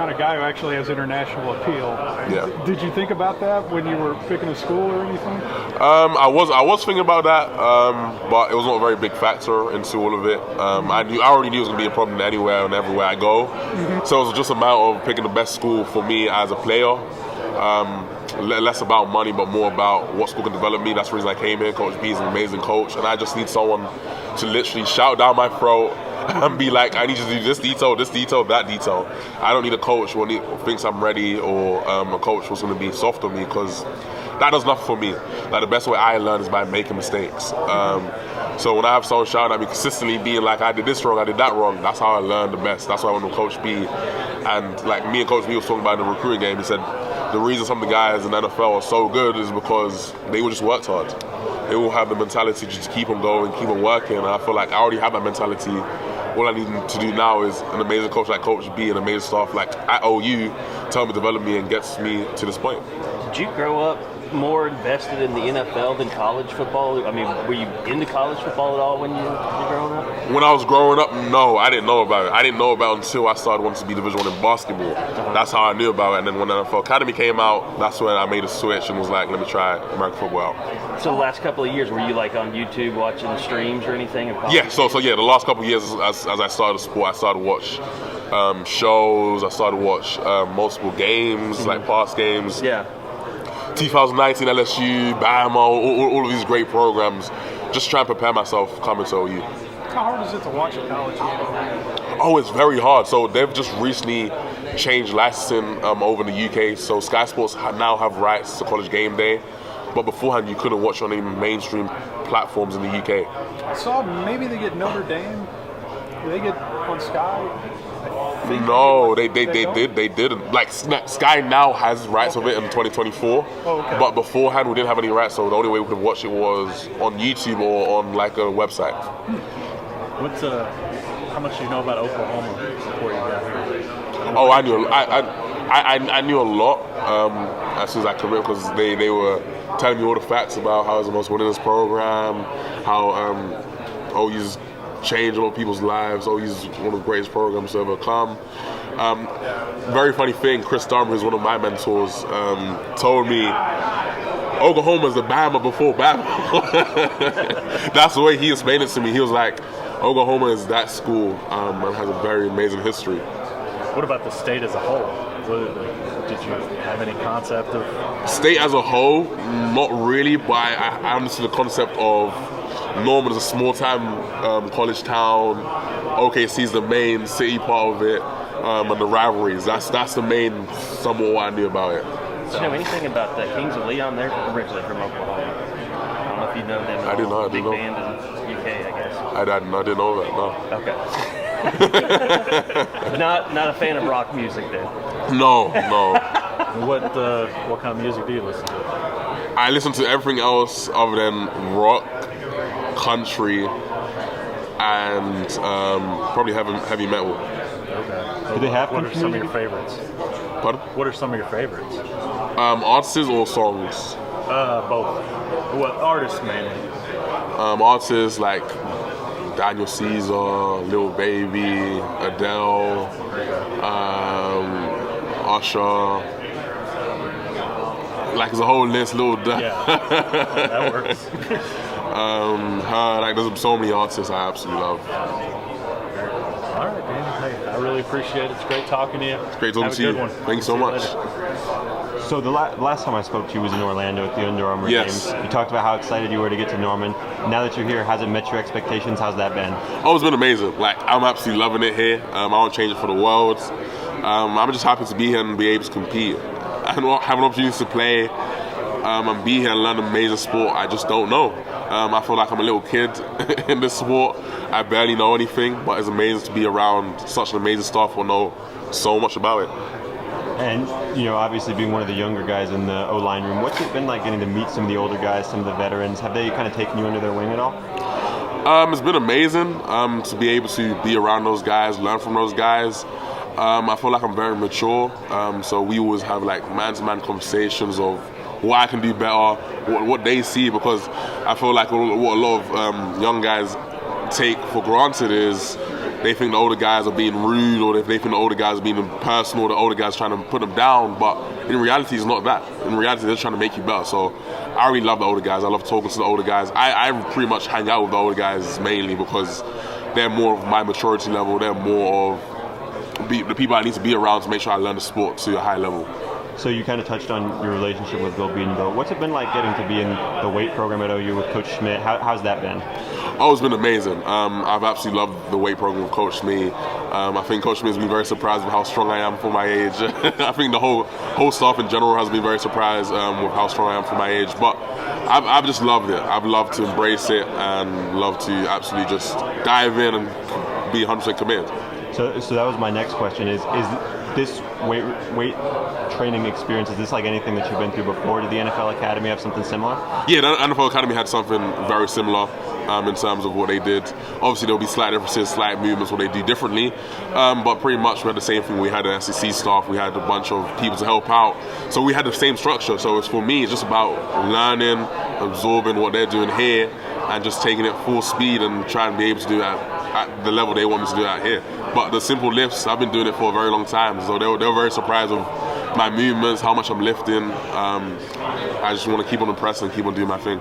kind of guy who actually has international appeal. Yeah. Did you think about that when you were picking a school or anything? I was thinking about that, but it was not a very big factor into all of it. I already knew it was going to be a problem anywhere and everywhere I go. So it was just a matter of picking the best school for me as a player. Less about money, but more about what school can develop me. That's the reason I came here. Coach B is an amazing coach, and I just need someone to literally shout down my throat and be like, I need you to do this detail, that detail. I don't need a coach who thinks I'm ready, or a coach who's going to be soft on me, because that does nothing for me. Like, the best way I learn is by making mistakes. So when I have someone shouting at me consistently, being like, I did this wrong, I did that wrong, that's how I learn the best. That's why I want to Coach B. And like me and Coach B was talking about in the recruiting game, he said the reason some of the guys in the NFL are so good is because they all just worked hard. They all have the mentality to just keep on going, keep on working. And I feel like I already have that mentality. All I need to do now is an amazing coach like Coach B and amazing staff like at OU tell me, develop me, and gets me to this point. Did you grow up more invested in the NFL than college football? I mean, were you into college football at all when you were growing up? When I was growing up, no, I didn't know about it. I didn't know about it until I started wanting to be Division I in basketball. That's how I knew about it. And then when the NFL Academy came out, that's when I made a switch and was like, let me try American football out. So the last couple of years, were you like on YouTube watching streams or anything? Yeah, so the last couple of years as I started the sport, I started to watch shows, I started to watch multiple games, like past games. Yeah. 2019 LSU, Bama, all of these great programs, just trying to prepare myself coming to OU. How hard is it to watch a college game? Oh, it's very hard. So they've just recently changed licensing over in the UK. So Sky Sports now have rights to College Game Day, but beforehand you couldn't watch on any mainstream platforms in the UK. I saw maybe they get Notre Dame. Do they get on Sky? No, they didn't. Like Sky now has rights of it in 2024, but beforehand we didn't have any rights. So the only way we could watch it was on YouTube or on like a website. How much do you know about Oklahoma before you got here? Oh, I knew a lot as soon as I came in, because they were telling me all the facts about how it's the most winningest program, how OU's changed a lot of people's lives. OU's one of the greatest programs to ever come. Very funny thing, Chris Darmer, who's one of my mentors, told me Oklahoma's the Bama before Bama. That's the way he explained it to me. He was like, Oklahoma is that school and has a very amazing history. What about the state as a whole? Did you have any concept of state as a whole? Not really, but I understood the concept of Norman is a small-time college town. OKC is the main city part of it, and the rivalries. That's the main somewhat what I knew about it. Do you know anything about the Kings of Leon? They're originally from Oklahoma. I don't know if you know them. I did not. Big band in the UK, I guess. I didn't know that. No. Okay. Not a fan of rock music then. No. What kind of music do you listen to? I listen to everything else other than rock, country, and probably heavy metal. Okay. Do they have What are some of your favorites? Pardon? What are some of your favorites? Artists or songs? Both. What artists mainly? Artists like Daniel Caesar, Lil Baby, Adele, Usher. Like there's a whole list, Yeah, that works. Like there's so many artists I absolutely love. All right, Dan. Hey, I really appreciate it. It's great talking to you. It's great talking to you. Thank you so much. So the last time I spoke to you was in Orlando at the Under Armour Yes. Games. You talked about how excited you were to get to Norman. Now that you're here, has it met your expectations? How's that been? Oh, it's been amazing. Like, I'm absolutely loving it here. I don't change it for the world. I'm just happy to be here and be able to compete. I have an opportunity to play and be here and learn an amazing sport I just don't know. I feel like I'm a little kid in this sport. I barely know anything, but it's amazing to be around such an amazing staff who know so much about it. And, obviously being one of the younger guys in the O-line room, what's it been like getting to meet some of the older guys, some of the veterans? Have they kind of taken you under their wing at all? It's been amazing to be able to be around those guys, learn from those guys. I feel like I'm very mature, so we always have like man-to-man conversations of what I can do better, what they see, because I feel like what a lot of young guys take for granted is they think the older guys are being rude, or if they think the older guys are being personal, the older guys trying to put them down. But in reality, it's not that. In reality, they're trying to make you better. So I really love the older guys. I love talking to the older guys. I pretty much hang out with the older guys mainly because they're more of my maturity level. They're more of the people I need to be around to make sure I learn the sport to a high level. So you kind of touched on your relationship with Bill Bedenbaugh. What's it been like getting to be in the weight program at OU with Coach Schmidt? How's that been? Oh, it's been amazing. I've absolutely loved the weight program with Coach Schmidt. I think Coach Schmidt has been very surprised with how strong I am for my age. I think the whole staff in general has been very surprised with how strong I am for my age. But I've just loved it. I've loved to embrace it and love to absolutely just dive in and be 100% committed. So that was my next question: is this weight training experience, is this like anything that you've been through before? Did the NFL Academy have something similar? Yeah, the NFL Academy had something very similar in terms of what they did. Obviously, there'll be slight differences, slight movements, what they do differently. But pretty much we had the same thing. We had an SEC staff. We had a bunch of people to help out. So we had the same structure. So for me, it's just about learning, absorbing what they're doing here, and just taking it full speed and trying to be able to do that at the level they want me to do that here. But the simple lifts, I've been doing it for a very long time. So they were very surprised with my movements, how much I'm lifting. I just want to keep on impressing, keep on doing my thing.